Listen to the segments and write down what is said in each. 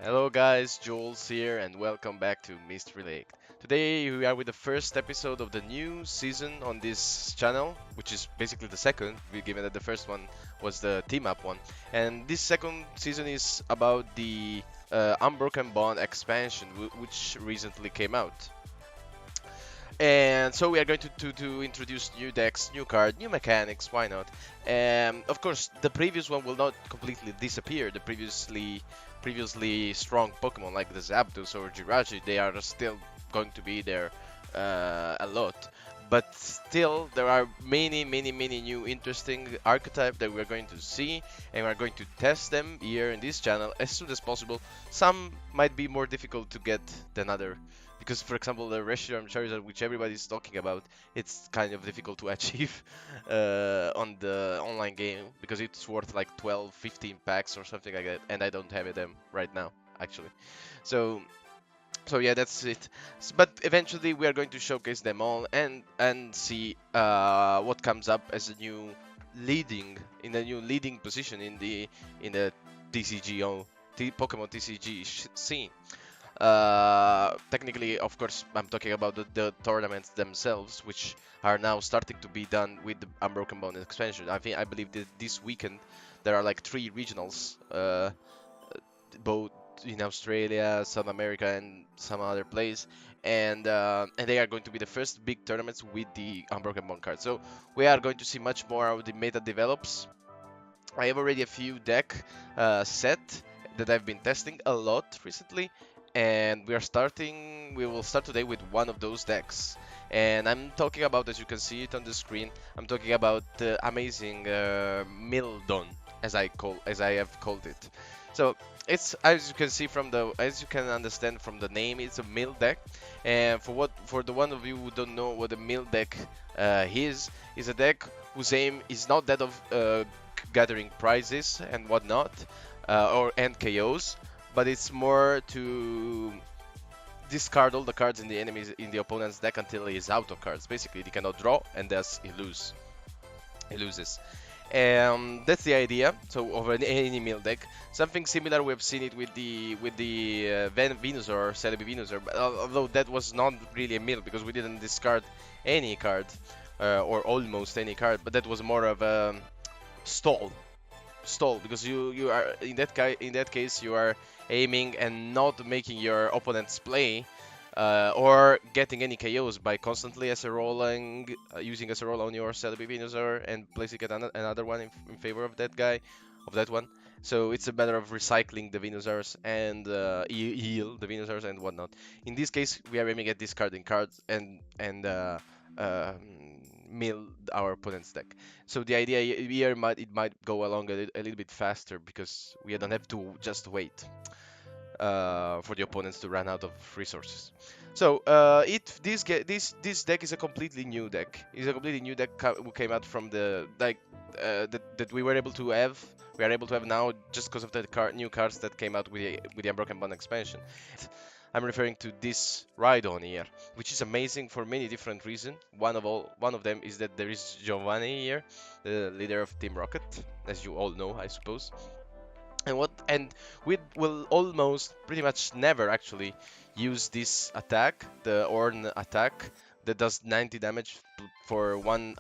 Hello guys, Jules here and welcome back to Mystery Lake. Today we are with the first episode of the new season on this channel, which is basically the second, given that the first one was the team up one. And this second season is about the Unbroken Bond expansion, which recently came out. And so we are going to introduce new decks, new card, new mechanics, why not? And of course, the previous one will not completely disappear. The previously strong Pokemon like the Zapdos or Jirachi, they are still going to be there a lot. But still, there are many new interesting archetypes that we are going to see, and we are going to test them here in this channel as soon as possible. Some might be more difficult to get than other, because for example the Reshiram Charizard, which everybody is talking about, it's kind of difficult to achieve on the online game because it's worth like 12-15 packs or something like that, and I don't have them right now actually. So yeah, that's it. But eventually we are going to showcase them all and see what comes up as a new leading position in the Pokemon TCG scene. Technically, of course, I'm talking about the tournaments themselves, which are now starting to be done with the Unbroken Bonds expansion. I believe that this weekend there are like 3 regionals, both in Australia, South America, and some other place, and they are going to be the first big tournaments with the Unbroken Bond card. So we are going to see much more how the meta develops. I have already a few deck set that I've been testing a lot recently, and we will start today with one of those decks. And I'm talking about, as you can see it on the screen, I'm talking about the amazing Milldon, as I have called it. So it's, as you can understand from the name, it's a mill deck. And for the one of you who don't know what a mill deck is a deck whose aim is not that of gathering prizes and whatnot, or and KOs, but it's more to discard all the cards in the opponent's deck until he is out of cards. Basically, he cannot draw, and thus he loses. That's the idea. So of any mill deck, something similar we've seen it with the Venusaur, Celebi Venusaur, but although that was not really a mill because we didn't discard any card, or almost any card, but that was more of a stall because you are in that case you are aiming and not making your opponents play, or getting any KOs by constantly SRolling, using SRoll on your Celebi Venusaur and placing another one in favor of that guy, of that one. So it's a matter of recycling the Venusaurs and heal the Venusaurs and whatnot. In this case, we are aiming at discarding cards and mill our opponent's deck. So the idea here might go along a little bit faster because we don't have to just wait for the opponents to run out of resources. So this deck is a completely new deck. It's a completely new deck who came out from the that we were able to have. We are able to have now just because of the new cards that came out with the Unbroken Bond expansion. I'm referring to this Rhydon here, which is amazing for many different reasons. One of them is that there is Giovanni here, the leader of Team Rocket, as you all know, I suppose. And we will almost pretty much never actually use this attack, the Orn attack that does 90 damage for one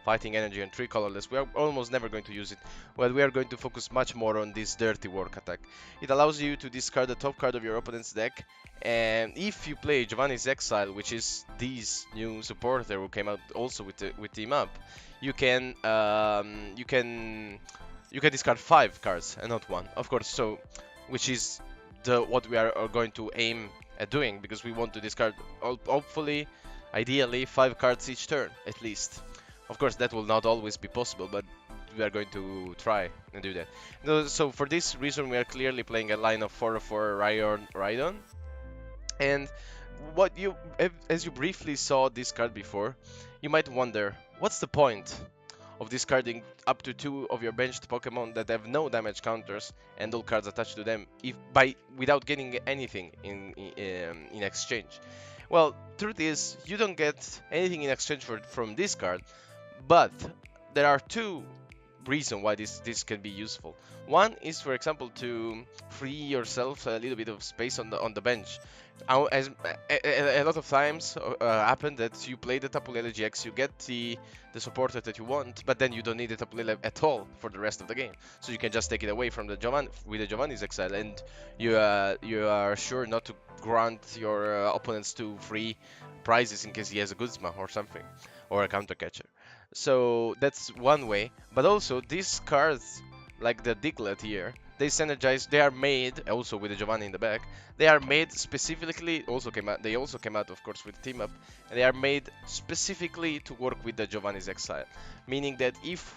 fighting energy and 3 colorless. We are almost never going to use it. Well, we are going to focus much more on this dirty work attack. It allows you to discard the top card of your opponent's deck, and if you play Giovanni's Exile, which is this new supporter who came out also with Team Up, you can discard 5 cards and not 1, of course. So, which is what we are going to aim at doing, because we want to discard hopefully, ideally, 5 cards each turn at least. Of course, that will not always be possible, but we are going to try and do that. So for this reason, we are clearly playing a line of 4/4 Rhydon. And as you briefly saw this card before, you might wonder, what's the point of discarding up to 2 of your benched Pokemon that have no damage counters and all cards attached to them without getting anything in exchange? Well, truth is, you don't get anything in exchange from this card, but there are 2 reason why this can be useful. One is, for example, to free yourself a little bit of space on the bench. As a lot of times happen that you play the Tapulele GX, you get the supporter that you want, but then you don't need the Tapulele at all for the rest of the game. So you can just take it away from the Giovanni with the Giovanni's Exile, and you are sure not to grant your opponents to free prizes in case he has a Guzma or something, or a counter catcher. So that's one way. But also these cards, like the Diglett here, they synergize. They are made also with the Giovanni in the back. They are made specifically. Also came out. They also came out, of course, with team up. And they are made specifically to work with the Giovanni's Exile. Meaning that if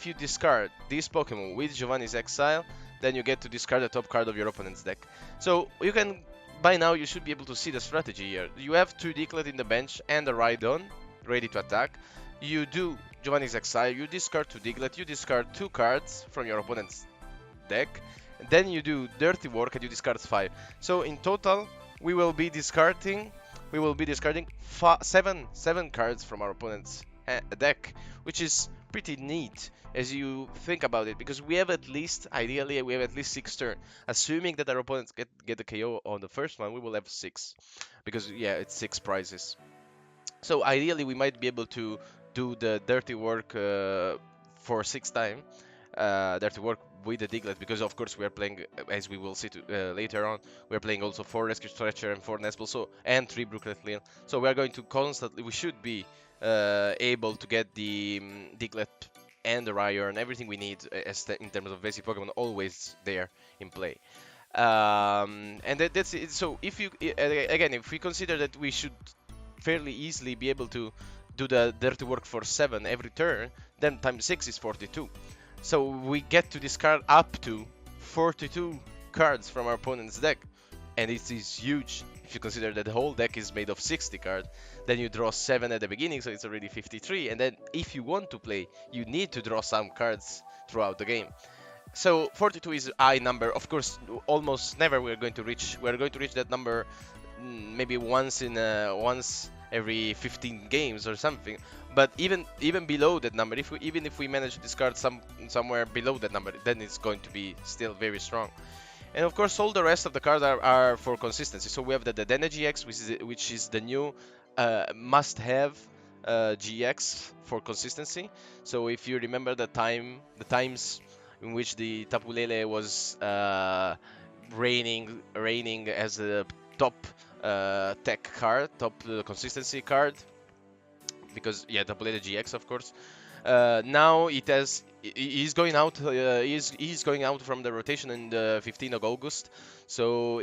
you discard this Pokemon with Giovanni's Exile, then you get to discard the top card of your opponent's deck. So you can. By now, you should be able to see the strategy here. You have 2 Diglett in the bench and a Rhydon ready to attack. You do Giovanni's Exile, you discard 2 Diglett, you discard 2 cards from your opponent's deck, and then you do Dirty Work and you discard 5. So in total, we will be discarding 7 cards from our opponent's deck, which is pretty neat as you think about it, because we have ideally, we have at least 6 turns. Assuming that our opponents get the KO on the first one, we will have 6, because yeah, it's 6 prizes. So ideally, we might be able to do the dirty work for 6 times. Dirty work with the Diglett, because of course we are playing, as we will see later on, we are playing also 4 Rescue Stretcher and 4 Nespel, so and 3 Brooklet Lil. So we are going to constantly, we should be able to get the Diglett and the Rhydon, everything we need in terms of basic Pokemon, always there in play. And that's it. So if you again, if we consider that we should fairly easily be able to do the dirty work for 7 every turn, then times 6 is 42. So we get to discard up to 42 cards from our opponent's deck, and it is huge. If you consider that the whole deck is made of 60 cards, then you draw 7 at the beginning, so it's already 53. And then if you want to play, you need to draw some cards throughout the game. So 42 is a high number. Of course, almost never we're going to reach that number. Maybe once every 15 games or something. But even below that number, even if we manage to discard somewhere below that number, then it's going to be still very strong. And of course, all the rest of the cards are for consistency. So we have the Energy X, which is the new must-have GX for consistency. So if you remember the times in which the Tapulele was reigning as a top tech card, top consistency card, because yeah, Tapulele GX, of course. Now he's going out. He's going out from the rotation in the 15th of August. So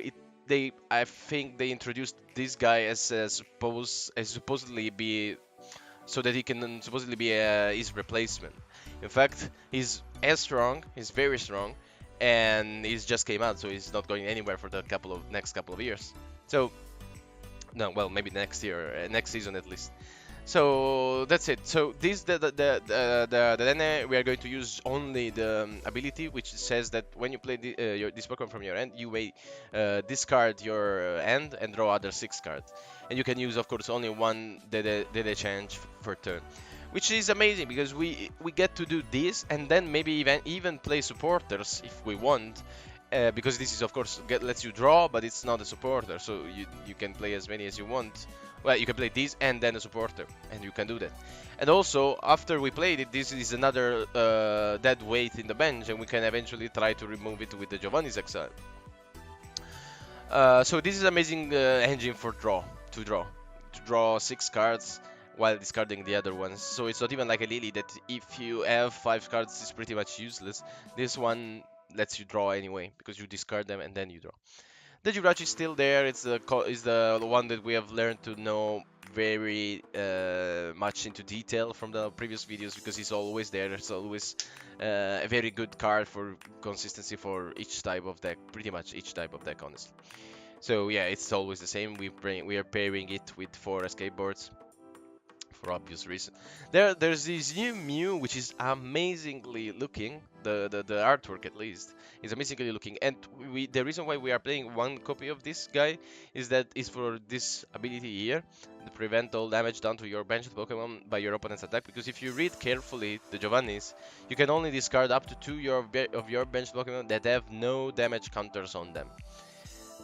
I think they introduced this guy as supposedly be, so that he can supposedly be his replacement. In fact, he's as strong. He's very strong, and he's just came out, so he's not going anywhere for the next couple of years. So no, well, maybe next year, next season at least. So that's it. So this the Dene, we are going to use only the ability, which says that when you play this Pokemon from your end, you may discard your end and draw other 6 cards, and you can use, of course, only one Dede change per turn, which is amazing because we get to do this, and then maybe even play supporters if we want. Because this is, of course, lets you draw, but it's not a supporter, so you can play as many as you want. Well, you can play this and then a supporter, and you can do that. And also, after we played it, this is another dead weight in the bench, and we can eventually try to remove it with the Giovanni's Exile. So this is amazing engine for to draw 6 cards while discarding the other ones. So it's not even like a Lily that if you have 5 cards, it's pretty much useless. This one lets you draw anyway, because you discard them and then you draw. The Jirachi is still there. It's the one that we have learned to know very much into detail from the previous videos, because he's always there. It's always a very good card for consistency for each type of deck, pretty much each type of deck, honestly. So yeah, it's always the same. We are pairing it with 4 escape boards for obvious reason. There's this new Mew which is amazingly looking. The artwork at least is amazingly looking, and the reason why we are playing one copy of this guy is that is for this ability here, to prevent all damage done to your benched Pokemon by your opponent's attack. Because if you read carefully the Giovannis, you can only discard up to two of your benched Pokemon that have no damage counters on them.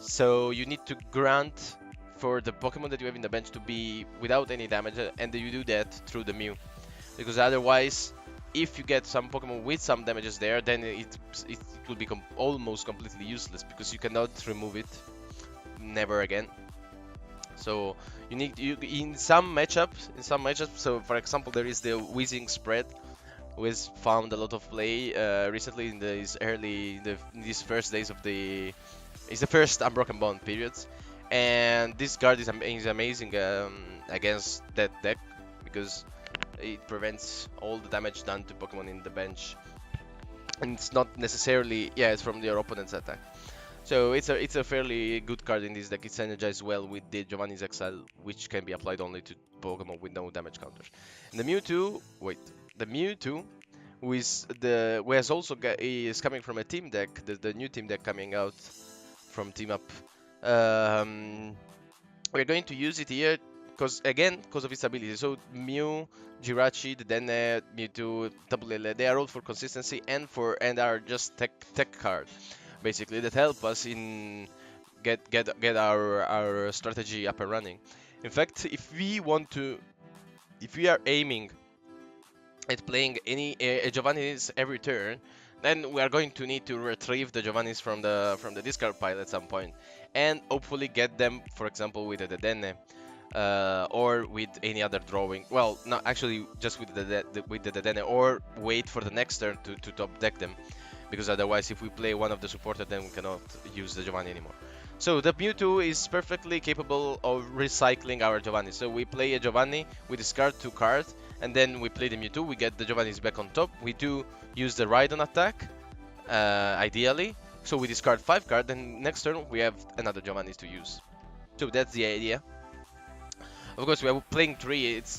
So you need to grant for the Pokemon that you have in the bench to be without any damage, and you do that through the Mew. Because otherwise, if you get some Pokemon with some damages there, then it will be almost completely useless because you cannot remove it never again. So you need in some matchups. So for example, there is the Wheezing spread, who has found a lot of play recently in these first days of the. It's the first Unbroken Bond periods, and this card is amazing against that deck because it prevents all the damage done to Pokemon in the bench, and it's not necessarily it's from their opponent's attack. So it's a fairly good card in this deck. It's synergized well with the Giovanni's Exile, which can be applied only to Pokemon with no damage counters. And the Mewtwo, who has also is coming from a team deck, the new team deck coming out from Team Up. We're going to use it here because of its ability. So Mew, Jirachi, the Dene, Mewtwo, Tabulele, they are all for consistency and are just tech cards basically that help us in get our strategy up and running. In fact, if we are aiming at playing any Giovanni's every turn, then we are going to need to retrieve the Giovanni's from the discard pile at some point, and hopefully get them, for example, with the Dedenne, or with any other drawing. Well, no, actually, just with the Dedenne, or wait for the next turn to top deck them, because otherwise, if we play one of the supported, then we cannot use the Giovanni anymore. So the Mewtwo is perfectly capable of recycling our Giovanni. So we play a Giovanni, we discard 2 cards, and then we play the Mewtwo, we get the Giovanni's back on top. We do use the Rhydon attack, ideally. So we discard 5 cards, and next turn we have another Giovanni's to use. So that's the idea. Of course, we are playing 3. It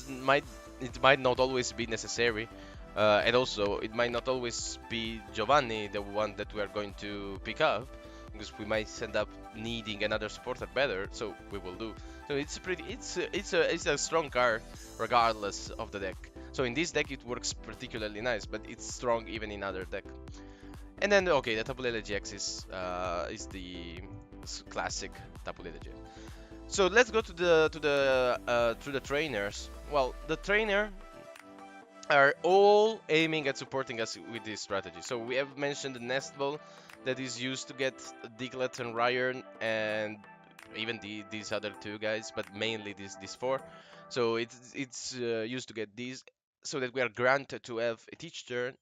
might not always be necessary. And also, it might not always be Giovanni, the one that we are going to pick up, because we might end up needing another supporter better, so we will do. So it's a strong card regardless of the deck. So in this deck it works particularly nice, but it's strong even in other deck. And then okay, the Tabulele GX is the classic Tabulele GX. So let's go to the trainers. Well, the trainer are all aiming at supporting us with this strategy. So we have mentioned the Nest Ball that is used to get Diglett and Ryan, and even these other 2 guys, but mainly these 4. So it's used to get these, so that we are granted to have at each turn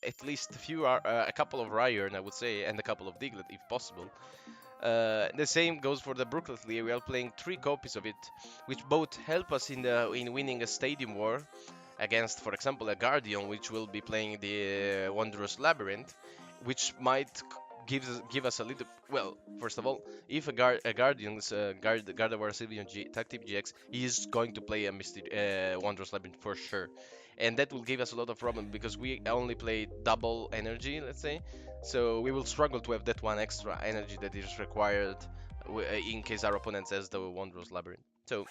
at least a couple of Ryan, I would say, and a couple of Diglett if possible. The same goes for the Brooklet Lear. We are playing 3 copies of it, which both help us in winning a Stadium War against, for example, a Guardian, which will be playing the Wondrous Labyrinth, which might give us a little. Well, first of all, if a Guardian's Gardevoir Sylveon Tactic GX, he is going to play a Wondrous Labyrinth for sure, and that will give us a lot of problem because we only play double energy, let's say, so we will struggle to have that one extra energy that is required in case our opponent has the Wondrous Labyrinth. So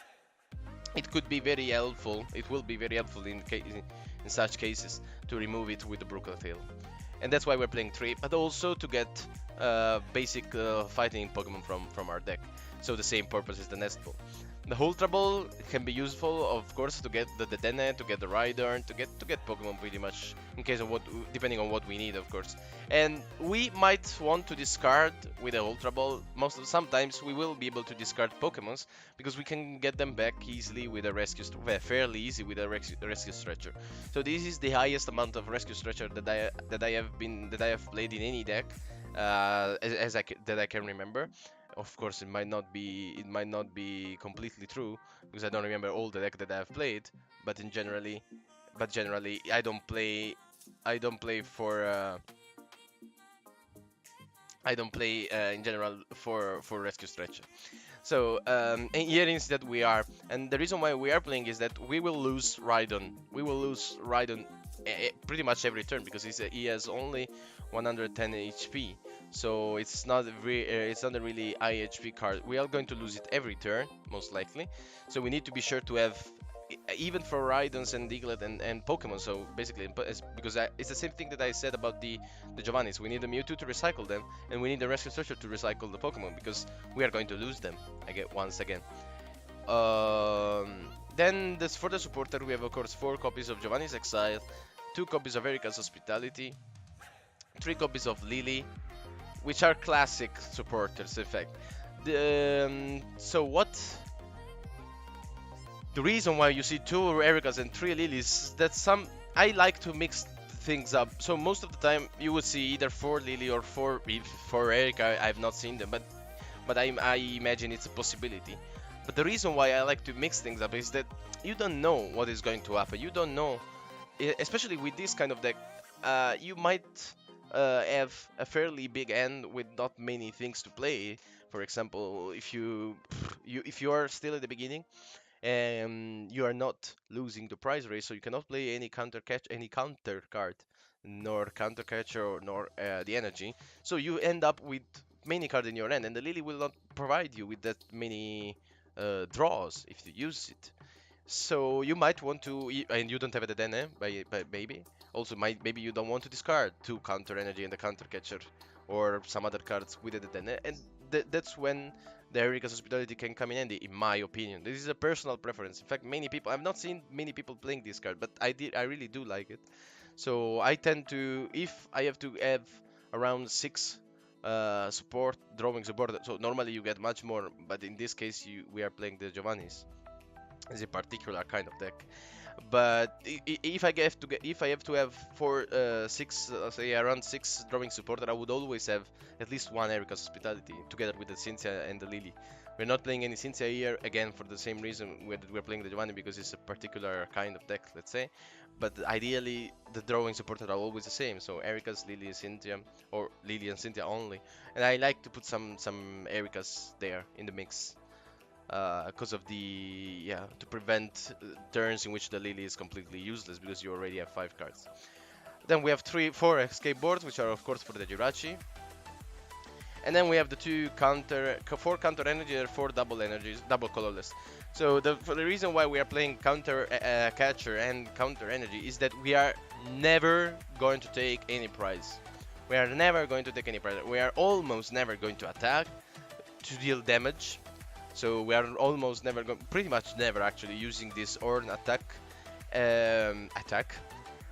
it could be very helpful. It will be very helpful in such cases to remove it with the Brooklet Hill. And that's why we're playing 3, but also to get basic fighting Pokemon from our deck. So the same purpose as the Nest Ball. The Ultra Ball can be useful, of course, to get the Dene, to get the Rhydon, to get Pokemon pretty much in case of depending on what we need, of course. And we might want to discard with the Ultra Ball. Sometimes we will be able to discard Pokemons because we can get them back easily with a rescue, fairly easy with a rescue stretcher. So this is the highest amount of rescue stretcher that I have played in any deck, that I can remember. Of course, it might not be completely true because I don't remember all the deck that I have played. But generally, I don't play for I don't play in general for rescue stretch. So and here instead we are, and the reason why we are playing is that we will lose Rhydon. We will lose Rhydon pretty much every turn because he has only 110 HP. So it's not a really high HP card. We are going to lose it every turn most likely. So we need to be sure to have even for Rhydons and Diglett and Pokemon. So basically, because it's the same thing that I said about the Giovannis. We need a Mewtwo to recycle them, and we need the Rescue Searcher to recycle the Pokemon because we are going to lose them once again. Then this for the supporter, we have of course 4 copies of Giovanni's Exile, 2 copies of Erika's Hospitality, 3 copies of Lily, which are classic supporters, in fact. So what? The reason why you see 2 Erikas and 3 Lilies, that I like to mix things up. So most of the time you would see either 4 Lily or 4 Erika. I've not seen them, but I imagine it's a possibility. But the reason why I like to mix things up is that you don't know what is going to happen. You don't know, especially with this kind of deck. You might have a fairly big end with not many things to play. For example, if you are still at the beginning and you are not losing the prize race, so you cannot play any counter card, nor counter catcher, nor the energy. So you end up with many cards in your hand, and the Lily will not provide you with that many draws if you use it. So you might want to, and you don't have it then, by maybe. Also, maybe you don't want to discard 2 counter energy and the counter catcher, or some other cards with it then, and that's when the Erika's Hospitality can come in handy, in my opinion. This is a personal preference. In fact, I've not seen many people playing this card, but I really do like it. So I tend to, if I have to have around 6 drawing support. So normally you get much more, but in this case we are playing the Giovanni's. It's a particular kind of deck. But if I have to have 6, say around 6 drawing supporter, I would always have at least 1 Erika's Hospitality together with the Cynthia and the Lily. We're not playing any Cynthia here again for the same reason we're playing the Giovanni, because it's a particular kind of deck, let's say. But ideally, the drawing supporter are always the same. So Erika's, Lily, Cynthia, or Lily and Cynthia only. And I like to put some Erika's there in the mix because of to prevent turns in which the Lily is completely useless because you already have 5 cards. Then we have 4 escape boards, which are of course for the Jirachi. And then we have the 4 counter energy and 4 double energies, double colorless. So for the reason why we are playing counter catcher and counter energy is that we are never going to take any prize. We are never going to take any prize. We are almost never going to attack to deal damage. So we are almost never pretty much never actually using this Orn attack.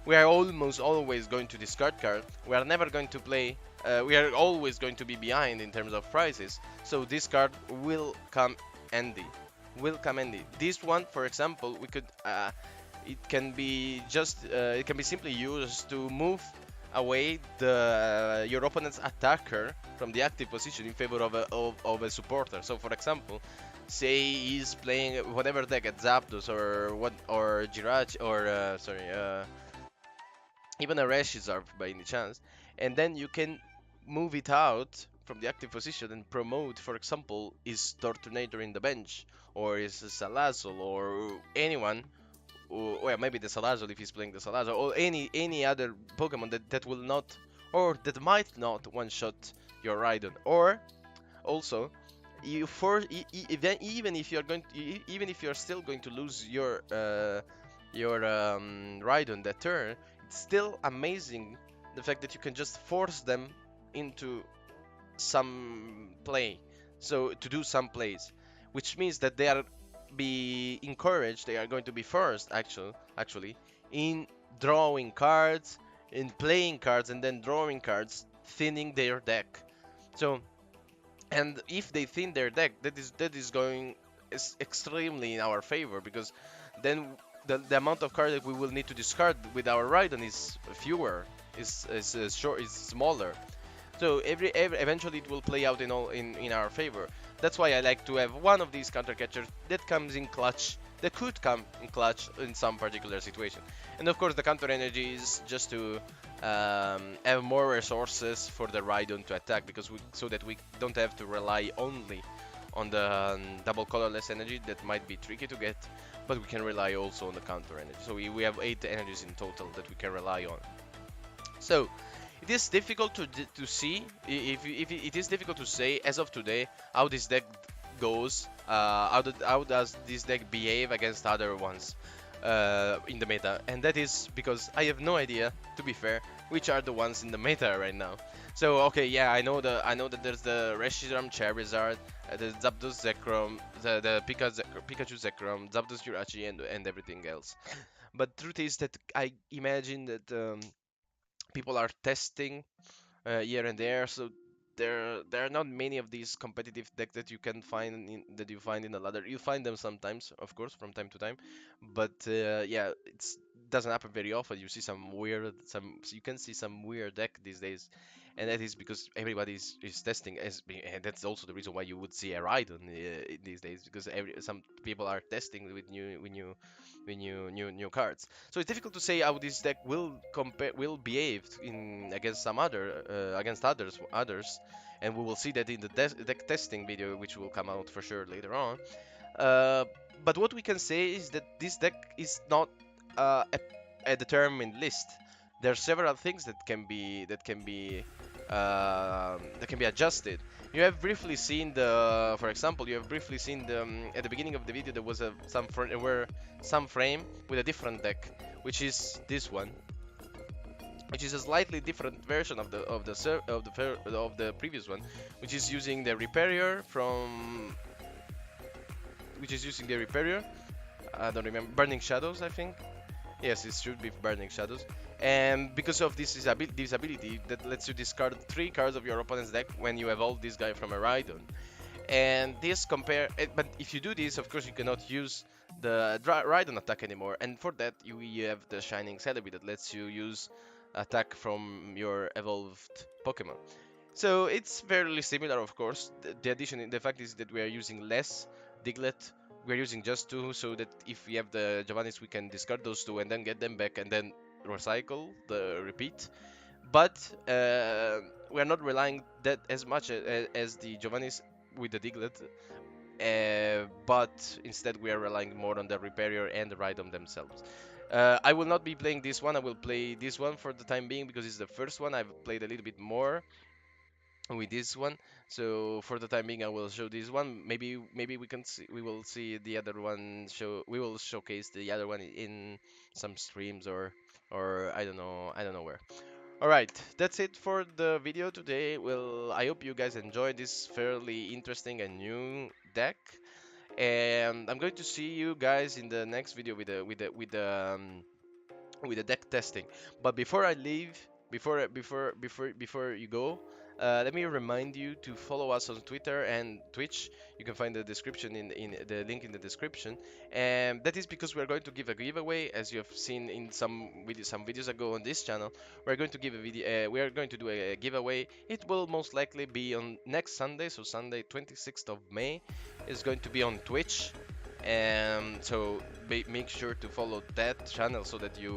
We are almost always going to discard card. We are never going to play. We are always going to be behind in terms of prizes. So this card will come handy. This one, for example, we could. It can be simply used to move away your opponent's attacker from the active position in favor of a supporter. So for example, say he's playing whatever deck, at Zapdos or Jirachi or even a Reshizarv by any chance, and then you can move it out from the active position and promote, for example, his Tortunator in the bench, or his Salazzle, or anyone. Well, maybe the Salazzle if he's playing the Salazzle, or any other Pokemon that will not, or that might not one-shot your Rhydon. Or also, even if you're still going to lose your Rhydon that turn, it's still amazing the fact that you can just force them into some play, so to do some plays, which means that they are going to be forced actually in drawing cards, in playing cards, and then drawing cards, thinning their deck. So, and if they thin their deck, that is extremely in our favor, because then the amount of cards that we will need to discard with our Rhydon is fewer, is smaller. So eventually it will play out in our favor. That's why I like to have one of these counter catchers that comes in clutch, that could come in clutch in some particular situation. And of course the counter energy is just to have more resources for the Rhydon to attack, because so that we don't have to rely only on the double colorless energy that might be tricky to get, but we can rely also on the counter energy. So we have 8 energies in total that we can rely on. So it is difficult to see, if it is difficult to say as of today how this deck goes, how does this deck behave against other ones in the meta, and that is because I have no idea, to be fair, which are the ones in the meta right now. So okay, yeah, I know that there's the Reshiram Charizard, the Zapdos Zekrom, the Pikachu Zekrom, Zapdos Jirachi, and everything else. But truth is that I imagine that people are testing here and there, so there are not many of these competitive decks that you can find that you find in the ladder. You find them sometimes, of course, from time to time, but yeah, it doesn't happen very often. You see some weird, you can see some weird deck these days, and that is because everybody is testing. And that's also the reason why you would see a Rhydon these days, because some people are testing with new cards. So it's difficult to say how this deck will behave in against some against others, and we will see that in the deck testing video, which will come out for sure later on. Uh, but what we can say is that this deck is not a determined list. There are several things that can be adjusted. You have briefly seen for example, you have briefly seen at the beginning of the video there was some frame with a different deck, which is this one, which is a slightly different version of the previous one, which is using the Repairer I don't remember, Burning Shadows, I think. Yes, it should be Burning Shadows. And because of this ability that lets you discard 3 cards of your opponent's deck when you evolve this guy from a Rhydon. And but if you do this, of course, you cannot use the Rhydon attack anymore. And for that, you have the Shining Celebi that lets you use attack from your evolved Pokemon. So it's fairly similar, of course. The fact is that we are using less Diglett. We're using just 2, so that if we have the Giovannis, we can discard those 2 and then get them back and then recycle the repeat. But we're not relying that as much as the Giovannis with the Diglett. But instead we are relying more on the Repairer and the Rhydon themselves. I will not be playing this one. I will play this one for the time being because it's the first one. I've played a little bit more with this one, so for the time being I will show this one. Maybe we will see the other one we will showcase the other one in some streams, or I don't know where. All right, that's it for the video today. Well, I hope you guys enjoyed this fairly interesting and new deck, and I'm going to see you guys in the next video with the deck testing. But before I leave, before you go, let me remind you to follow us on Twitter and Twitch. You can find the description in the link in the description, and that is because we are going to give a giveaway, as you have seen in some videos ago on this channel. We're going to give a video. We are going to do a giveaway. It will most likely be on next Sunday, so Sunday 26th of May. It's going to be on Twitch. And so make sure to follow that channel so that you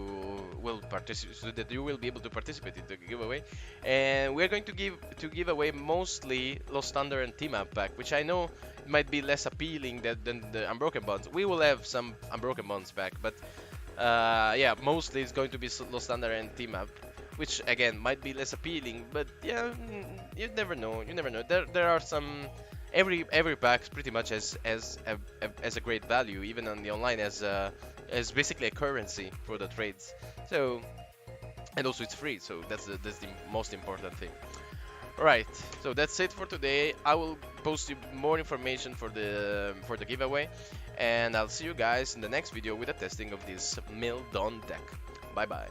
will be able to participate in the giveaway. And we're going to give away mostly Lost Thunder and Team Up pack, which I know might be less appealing than the Unbroken Bonds. We will have some Unbroken Bonds back, but yeah, mostly it's going to be Lost Thunder and Team Up, which again might be less appealing, but yeah, you never know. There are some. Every pack pretty much has a great value, even on the online, as basically a currency for the trades. So, and also it's free, so that's the most important thing. Alright, so that's it for today. I will post you more information for the giveaway, and I'll see you guys in the next video with a testing of this Milldon deck. Bye bye.